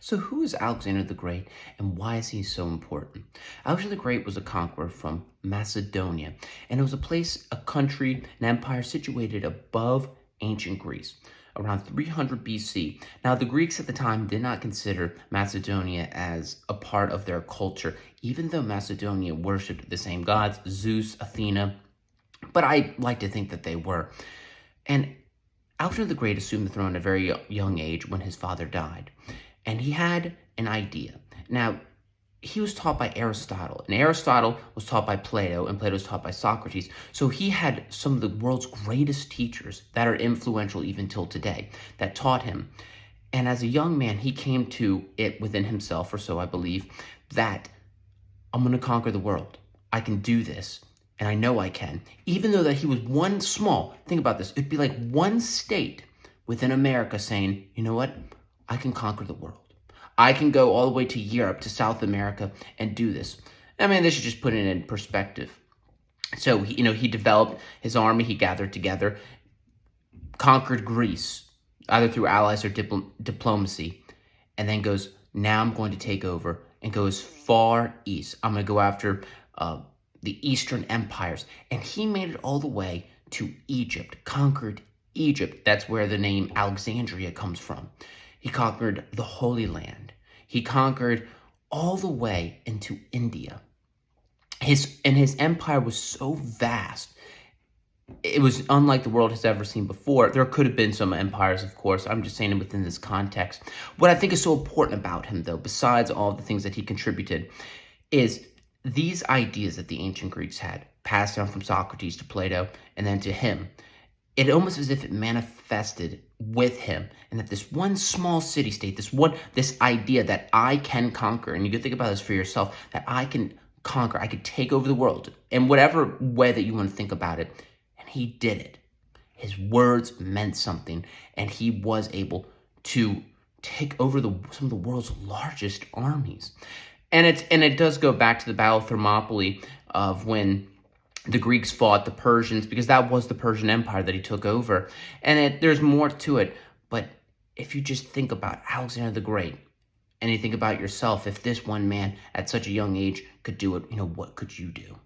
So who is Alexander the Great and why is he so important? Alexander the Great was a conqueror from Macedonia, and it was a country, an empire situated above ancient Greece around 300 BC. Now, the Greeks at the time did not consider Macedonia as a part of their culture, even though Macedonia worshipped the same gods, Zeus, Athena, but I like to think that they were. And Alexander the Great assumed the throne at a very young age when his father died. And he had an idea. Now, he was taught by Aristotle, and Aristotle was taught by Plato, and Plato was taught by Socrates. So he had some of the world's greatest teachers that are influential even till today that taught him. And as a young man, he came to it within himself, or so I believe, that I'm going to conquer the world. I can do this, and I know I can. Even though that he was think about this, it'd be like one state within America saying, you know what? I can conquer the world. I can go all the way to Europe, to South America, and do this. I mean, this should just put it in perspective. So, he developed his army, he gathered together, conquered Greece, either through allies or diplomacy, and then goes, now I'm going to take over and go as far east. I'm going to go after the Eastern empires. And he made it all the way to Egypt, conquered Egypt. That's where the name Alexandria comes from. He conquered the Holy Land. He conquered all the way into India. His empire was so vast. It was unlike the world has ever seen before. There could have been some empires, of course. I'm just saying it within this context. What I think is so important about him, though, besides all the things that he contributed, is these ideas that the ancient Greeks had, passed down from Socrates to Plato and then to him. It almost as if it manifested with him, and that this one small city-state, this idea that I can conquer, and you can think about this for yourself, that I can conquer, I could take over the world in whatever way that you want to think about it, and he did it. His words meant something, and he was able to take over some of the world's largest armies. And it does go back to the Battle of Thermopylae of when the Greeks fought the Persians, because that was the Persian Empire that he took over. And there's more to it. But if you just think about Alexander the Great, and you think about yourself, if this one man at such a young age could do it, what could you do?